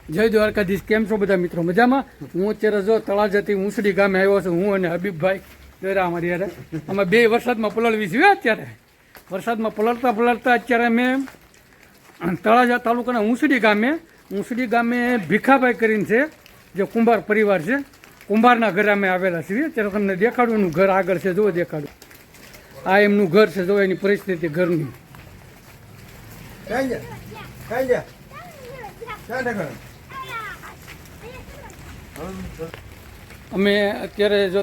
જય દ્વારકાધીશ. કેમ છો બધા મિત્રો? મજામાં? હું અત્યારે જો તળાજાથી ઉંસડી ગામે આવ્યો છું. હું અને હબીબભાઈ દોરા અમારી યારે અમે બે વરસાદમાં પલળવી છીએ. અત્યારે વરસાદમાં પલળતા અત્યારે અમે તળાજા તાલુકાના ઉંસડી ગામે ભીખાભાઈ કરીને છે, જે કુંભાર પરિવાર છે, કુંભારના ઘરે અમે આવેલા છીએ. અત્યારે તમને દેખાડું એનું ઘર આગળ છે, જો દેખાડું. આ એમનું ઘર છે, જો એની પરિસ્થિતિ ઘરની. અમે અત્યારે જો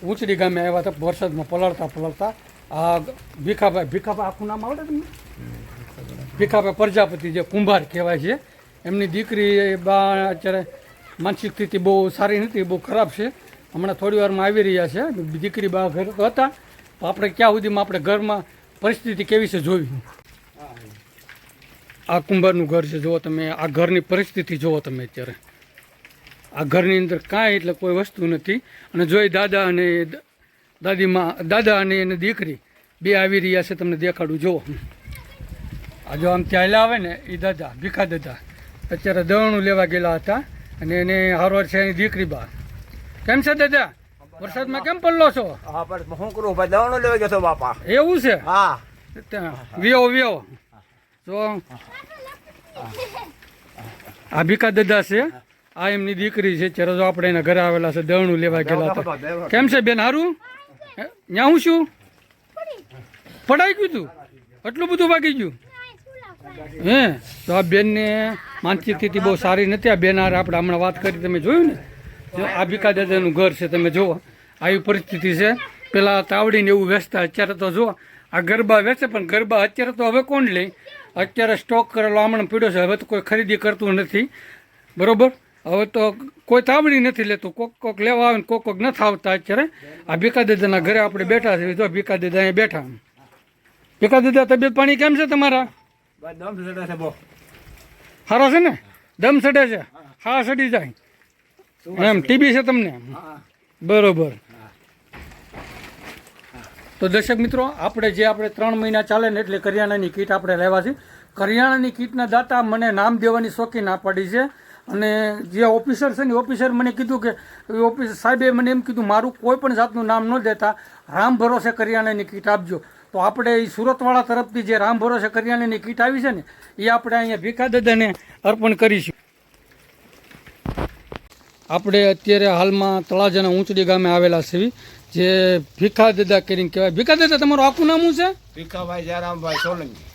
ઉંચડી ગામે આવ્યા હતા વરસાદમાં પલળતા આ ભીખાભાઈ આખું નામ આવડે તમને? ભીખાભાઈ પ્રજાપતિ, જે કુંભાર કહેવાય છે. એમની દીકરી બા અત્યારે માનસિક સ્થિતિ બહુ સારી નથી, બહુ ખરાબ છે. હમણાં થોડી વારમાં આવી રહ્યા છે. દીકરી બા ઘર હતા તો આપણે ક્યાં સુધીમાં આપણે ઘરમાં પરિસ્થિતિ કેવી છે જોવી. આ કુંભારનું ઘર છે, જુઓ તમે. આ ઘરની પરિસ્થિતિ જુઓ તમે. અત્યારે આ ઘરની અંદર કાંઈ એટલે કોઈ વસ્તુ નથી. અને જોઈ દાદા અને એની દીકરી બે આવી રહ્યા છે, તમને દેખાડું. જુઓ આ જો આમ ચાલ્યા આવે ને એ દાદા, ભીખા દાદા અત્યારે દવણું લેવા ગયેલા હતા. અને એને હારવાર છે એની દીકરી બા. કેમ છે દાદા? વરસાદમાં કેમ પલ્લો છો? શું કરું ભાઈ, દવણું લેવા ગયો બાપા. એવું છે? હા. વ્યો તો આ ભીખા દાદા છે. આ એમની દીકરી છે. ત્યારે જો આપણે એના ઘરે આવેલા છે, દવણું લેવા ગયેલા હતા. કેમ છે બેન? હારું? ત્યાં હું શું પડાઈ ગયું તું? એટલું બધું વાગી ગયું? હે, તો આ બેનને માનસિક સ્થિતિ બહુ સારી નથી. આ બેન હારે આપણે હમણાં વાત કરી, તમે જોયું ને? આ ભીખા દાદાનું ઘર છે, તમે જુઓ. આવી પરિસ્થિતિ છે. પેલા તાવડીને એવું વેચતા, અત્યારે તો જો આ ગરબા વેચે, પણ ગરબા અત્યારે તો હવે કોણ લે? અત્યારે સ્ટોક કરેલો હમણાં પીડ્યો છે. હવે તો કોઈ ખરીદી કરતું નથી, બરોબર? હવે તો કોઈ તાવડી નથી લેતું. કોક લેવા આવે ને કોક નથી આવતા. અત્યારે આ ભીખા દાદાના ઘરે આપણે બેઠા છે. જો ભીખા દાદા અહીંયા બેઠા. ભીખા દાદા, તબિયત પાણી કેમ છે તમારા? સારો છે ને? દમ સડે છે? હા, સડી જાય એમ? ટીબી છે તમને? બરોબર. તો દર્શક મિત્રો, આપણે 3 મહિના ચાલે ને એટલે કરિયાણાની કીટ આપણે લેવા છે. કરિયાણાની કીટના દાતા મને નામ દેવાની શોખી ના પાડી છે. અને જે ઓફિસર છે ને, ઓફિસર મને કીધું કે ઓફિસર સાહેબે મને એમ કીધું, મારું કોઈ પણ જાતનું નામ ન દેતા, રામ ભરોસે કરિયાણાની કીટ આપજો. તો આપણે એ સુરતવાળા તરફથી જે રામ ભરોસે કરિયાણાની કીટ આવી છે ને, એ આપણે અહીંયા ભીખા દાદાને અર્પણ કરીશું. આપણે અત્યારે હાલમાં તળાજાના ઉંચડી ગામે આવેલા છીએ, જે ભીખા દાદા કરીને કહેવાય. ભીખા દાદા, તમારું આખું નામ શું છે? ભીખાભાઈ જેરામભાઈ સોલંકી.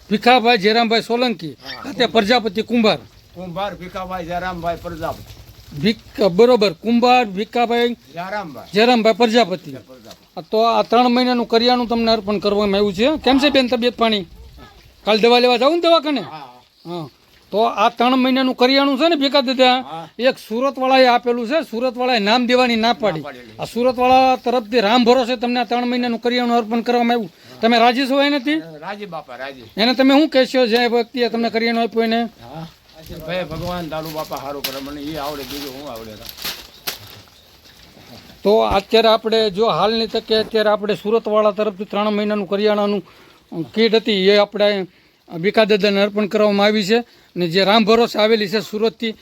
ભીખાભાઈ જેરામભાઈ સોલંકી, ખાતે પ્રજાપતિ કુંભાર. કુંભાર ભીખાભાઈ જેરામભાઈ પ્રજાપતિ. બરોબર. કુંભાર ભીખાભાઈ જેરામભાઈ પ્રજાપતિ. તો આ 3 મહિનાનું કરિયાણું તમને અર્પણ કરવામાં આવ્યું છે. કેમ છે બેન, તબિયત પાણી? કાલ દવા લેવા જાવ ને દવાખાને? હા. તો આ 3 મહિનાનું કરિયાણું છે ને ભીખા દાદા, એક સુરતવાળાએ આપેલું છે. સુરતવાળાએ નામ દેવાની ના પાડી. આ સુરતવાળા તરફથી રામ ભરોસે તમને આ 3 મહિનાનું કરિયાણું અર્પણ કરવામાં આવ્યું. તમે રાજી છો એનાથી? રાજી બાપા, રાજી. એને તમે શું કહેશો જે વ્યક્તિએ તમને કરિયાણું આપ્યું એને? ભાઈ ભગવાન દારૂ બાપા સારું કરે, મને એ આવડે, બીજું હું આવડે. તો અત્યારે આપણે જો હાલની તકે અત્યારે આપણે સુરતવાળા તરફથી 3 મહિનાનું કરિયાણાનું કીટ હતી, એ આપણે ભીખા દાદાને અર્પણ કરવામાં આવી છે. અને જે રામ ભરોસે આવેલી છે સુરતથી,